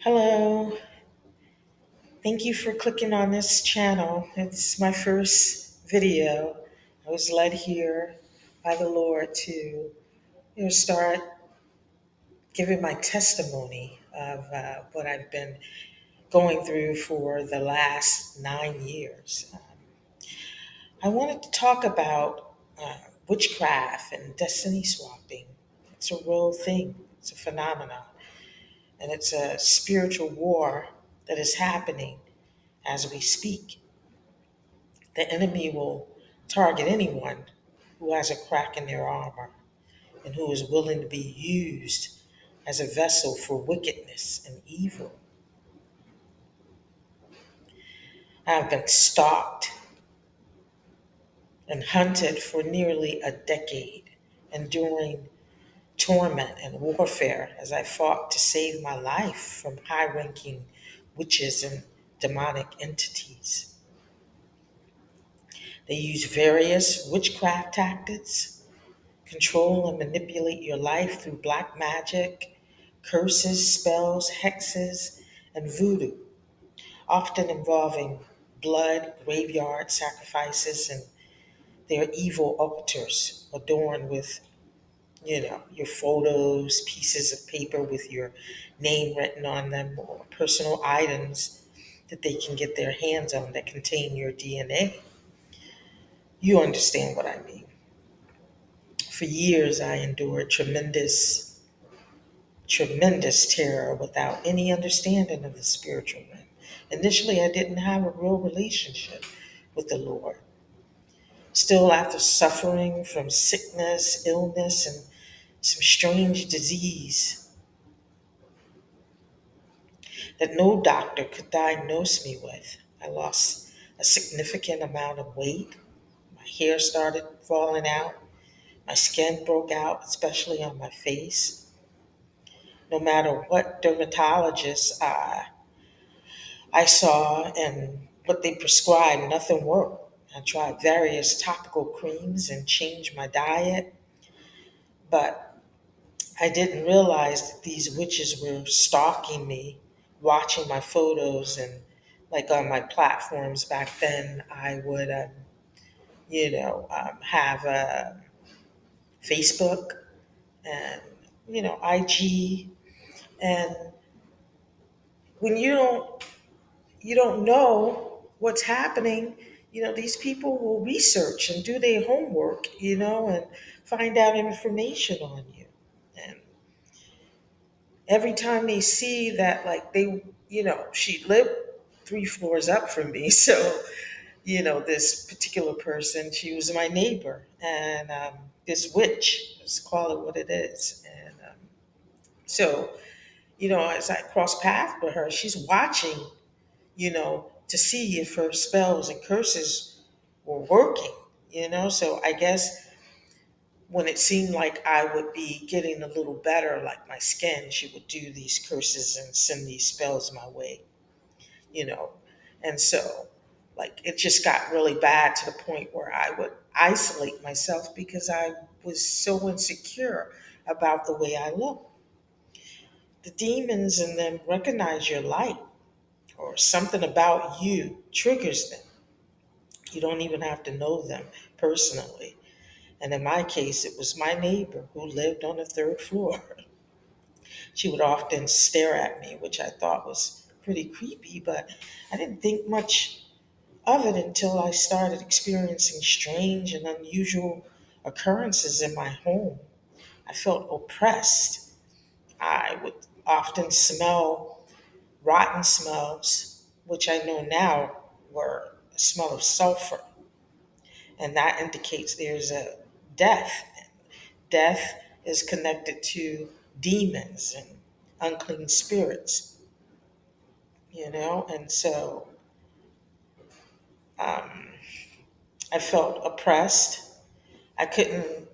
Hello, thank you for clicking on this channel. It's my first video. I was led here by the Lord to start giving my testimony of what I've been going through for the last 9 years. I wanted to talk about witchcraft and destiny swapping. It's a real thing, it's a phenomenon, and it's a spiritual war that is happening as we speak. The enemy will target anyone who has a crack in their armor and who is willing to be used as a vessel for wickedness and evil. I've been stalked and hunted for nearly a decade, enduring torment and warfare as I fought to save my life from high ranking witches and demonic entities. They use various witchcraft tactics, control and manipulate your life through black magic, curses, spells, hexes, and voodoo, often involving blood, graveyard sacrifices, and their evil altars adorned with, your photos, pieces of paper with your name written on them, or personal items that they can get their hands on that contain your DNA. You understand what I mean. For years, I endured tremendous terror without any understanding of the spiritual realm. Initially, I didn't have a real relationship with the Lord. Still, after suffering from sickness, illness, and some strange disease that no doctor could diagnose me with, I lost a significant amount of weight. My hair started falling out. My skin broke out, especially on my face. No matter what dermatologist I saw and what they prescribed, nothing worked. I tried various topical creams and changed my diet, but I didn't realize that these witches were stalking me, watching my photos, and like on my platforms back then, I would, have Facebook and IG, and when you don't know what's happening, these people will research and do their homework, and find out information on you. And every time they see that, like she lived 3 floors up from me, so this particular person, she was my neighbor, and this witch, let's call it what it is, and so as I cross paths with her, she's watching to see if her spells and curses were working, So I guess when it seemed like I would be getting a little better, like my skin, she would do these curses and send these spells my way, you know. And so, like, it just got really bad to the point where I would isolate myself because I was so insecure about the way I look. The demons in them recognize your light or something about you triggers them. You don't even have to know them personally. And in my case, it was my neighbor who lived on the third floor. She would often stare at me, which I thought was pretty creepy, but I didn't think much of it until I started experiencing strange and unusual occurrences in my home. I felt oppressed. I would often smell rotten smells, which I know now were a smell of sulfur, and that indicates there's a death. Death is connected to demons and unclean spirits, and so um, I felt oppressed. I couldn't,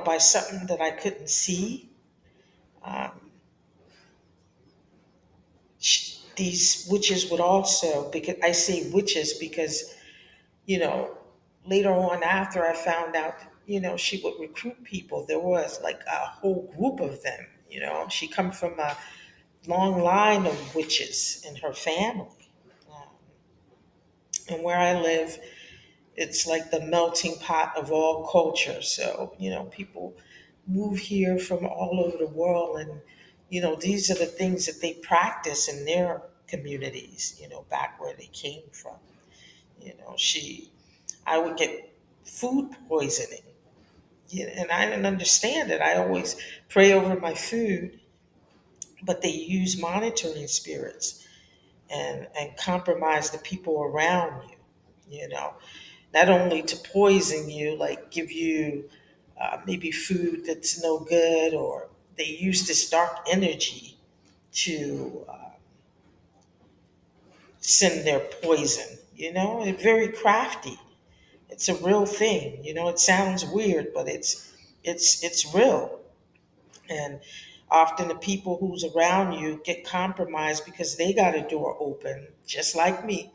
by something that I couldn't see. Um, these witches would also, because I say witches because, you know, later on after I found out, she would recruit people. There was like a whole group of them. She come from long line of witches in her family. Um, and where I live, it's like the melting pot of all cultures. So, people move here from all over the world, and, these are the things that they practice in their communities, back where they came from. I would get food poisoning, and I didn't understand it. I always pray over my food, but they use monitoring spirits and compromise the people around you, not only to poison you, like give you maybe food that's no good, or they use this dark energy to send their poison. It's very crafty. It's a real thing. It sounds weird, but it's real. And often the people who's around you get compromised because they got a door open, just like me,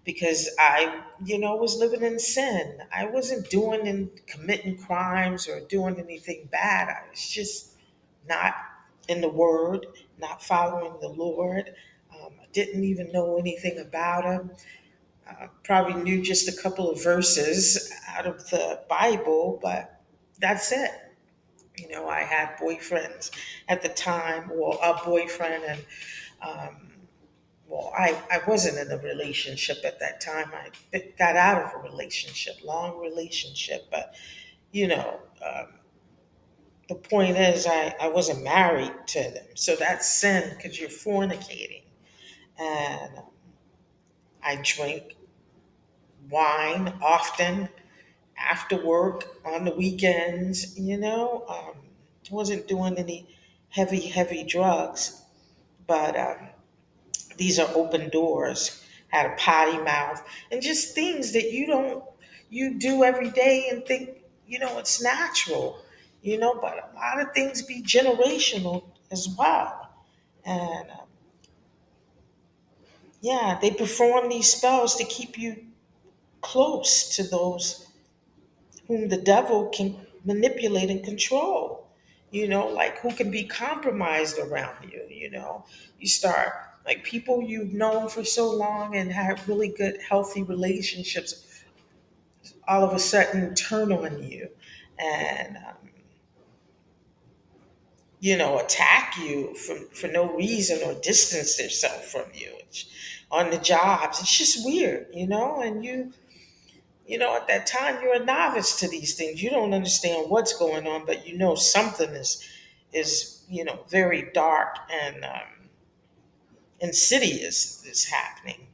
because I, was living in sin. I wasn't doing and committing crimes or doing anything bad. I was just not in the Word, not following the Lord. I didn't even know anything about Him. Probably knew just a couple of verses out of the Bible, but that's it. I had boyfriends at the time, well, a boyfriend, and um, I wasn't in a relationship at that time. I got out of a relationship, long relationship. But, you know, um, the point is, I wasn't married to them. So that's sin because you're fornicating. And I drink wine often after work on the weekends, wasn't doing any heavy drugs. But these are open doors, had a potty mouth, and just things that you do every day and think, it's natural, but a lot of things be generational as well. And yeah, they perform these spells to keep you close to those whom the devil can manipulate and control. Like who can be compromised around you. You start, like, people you've known for so long and have really good, healthy relationships, all of a sudden turn on you and, attack you for no reason or distance themselves from you. On the jobs, it's just weird, and at that time you're a novice to these things. You don't understand what's going on, but something is very dark and insidious is happening.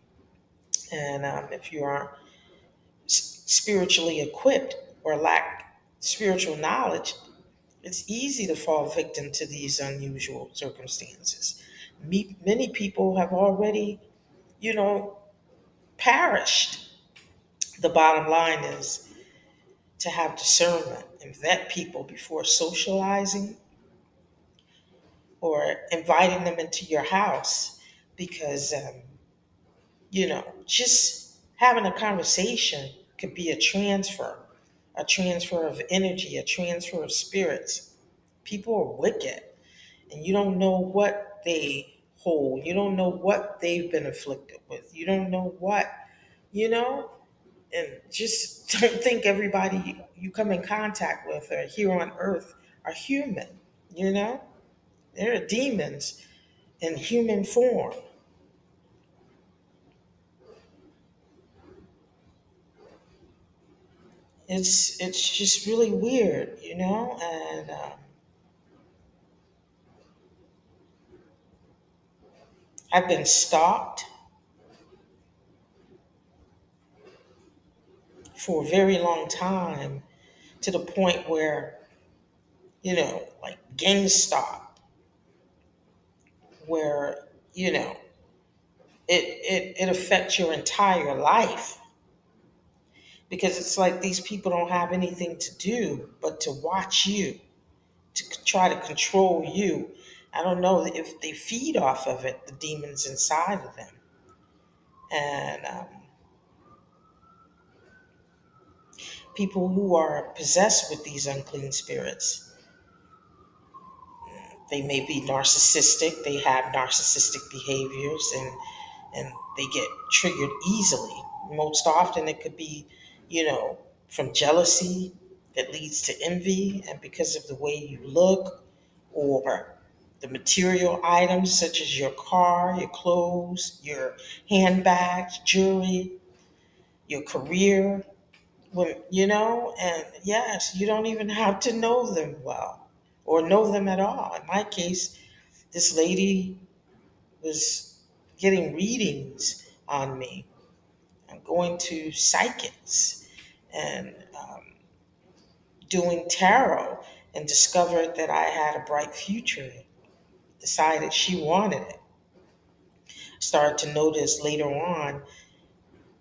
And if you are spiritually equipped or lack spiritual knowledge, it's easy to fall victim to these unusual circumstances. Many people have already, you know, perished. The bottom line is to have discernment and vet people before socializing or inviting them into your house, because just having a conversation could be a transfer of energy, a transfer of spirits. People are wicked, and you don't know what they hold. You don't know what they've been afflicted with. You don't know what, you know, and just don't think everybody you come in contact with or here on earth are human, you know? There are demons in human form. It's just really weird, and I've been stalked for a very long time, to the point where, like gang stalk, where, it affects your entire life, because it's like these people don't have anything to do but to watch you, to try to control you. I don't know if they feed off of it, the demons inside of them. And people who are possessed with these unclean spirits, They may be narcissistic. They have narcissistic behaviors, and they get triggered easily. Most often, it could be, you know, from jealousy that leads to envy, and because of the way you look, or the material items such as your car, your clothes, your handbags, jewelry, your career. When and yes, you don't even have to know them well or know them at all. In my case, this lady was getting readings on me. I'm going to psychics and doing tarot, and discovered that I had a bright future. Decided she wanted it. Started to notice later on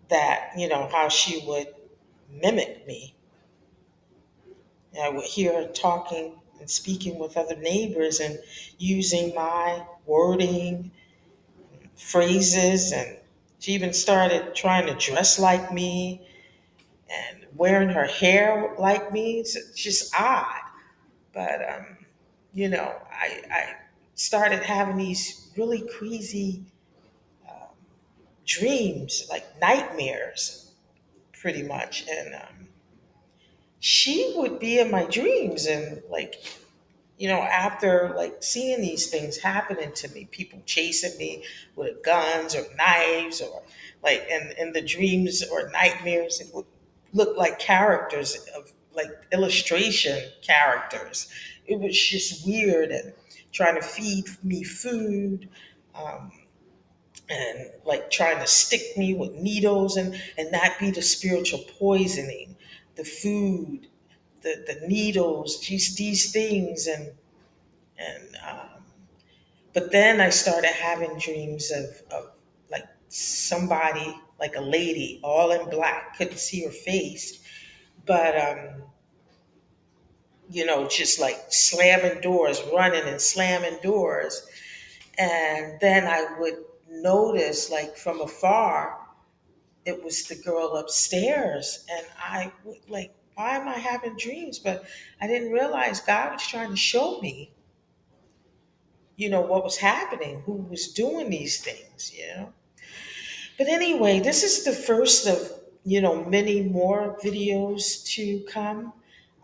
that, how she would mimic me. I would hear her talking and speaking with other neighbors and using my wording, phrases, and she even started trying to dress like me and wearing her hair like me. It's just odd. But, I started having these really crazy dreams, like nightmares, pretty much. And she would be in my dreams, and like, after like seeing these things happening to me, people chasing me with guns or knives, or like in the dreams or nightmares, it would look like characters of like illustration characters. It was just weird, and trying to feed me food. Um, and like trying to stick me with needles, and that be the spiritual poisoning, the food, the needles, just these things. And but then I started having dreams of like somebody, like a lady all in black, couldn't see her face, but just like slamming doors, running and slamming doors. And then I would notice, like from afar, it was the girl upstairs. And I would like, why am I having dreams? But I didn't realize God was trying to show me, what was happening, who was doing these things. But anyway, this is the first of, many more videos to come.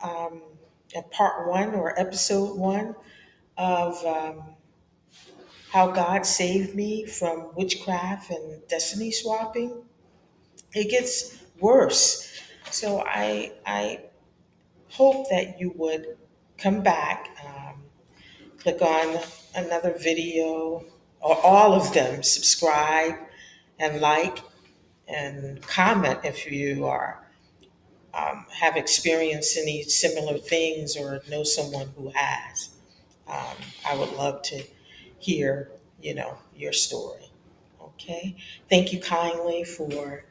Um, part one, or episode one, of how God saved me from witchcraft and destiny swapping. It gets worse. So I hope that you would come back, click on another video, or all of them, subscribe and like and comment if you are have experienced any similar things or know someone who has. Um, I would love to hear, your story. Okay. Thank you kindly for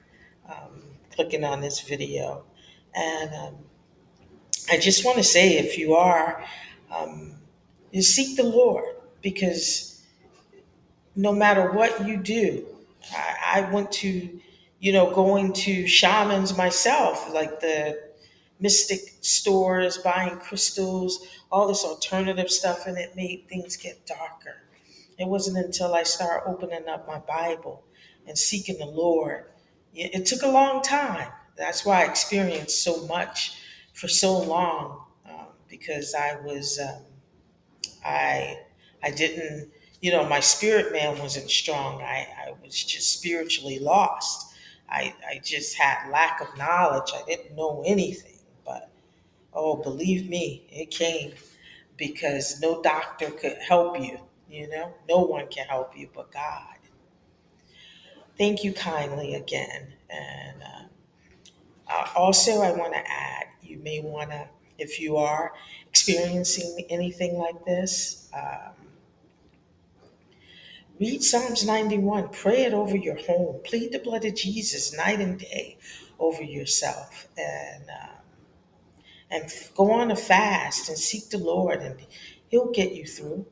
clicking on this video. And I just want to say, if you are, um, you seek the Lord, because no matter what you do, I went to, going to shamans myself, like the mystic stores, buying crystals, all this alternative stuff, and it made things get darker. It wasn't until I started opening up my Bible and seeking the Lord. It took a long time. That's why I experienced so much for so long, because I I didn't, my spirit man wasn't strong. I was just spiritually lost. I just had lack of knowledge. I didn't know anything. But oh, believe me, it came, because no doctor could help you. No one can help you but God. Thank you kindly again. And also, I want to add, you may want to, if you are experiencing anything like this, read Psalms 91, pray it over your home, plead the blood of Jesus night and day over yourself, and go on a fast and seek the Lord, and He'll get you through.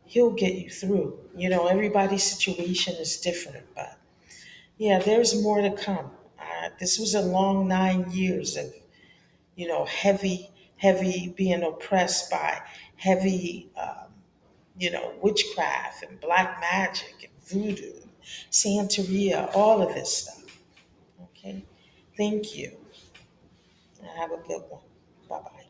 He'll get you through. Everybody's situation is different, but yeah, there's more to come. This was a long 9 years of, heavy, heavy being oppressed by heavy. witchcraft and black magic and voodoo, Santeria, all of this stuff. Okay. Thank you. Have a good one. Bye bye.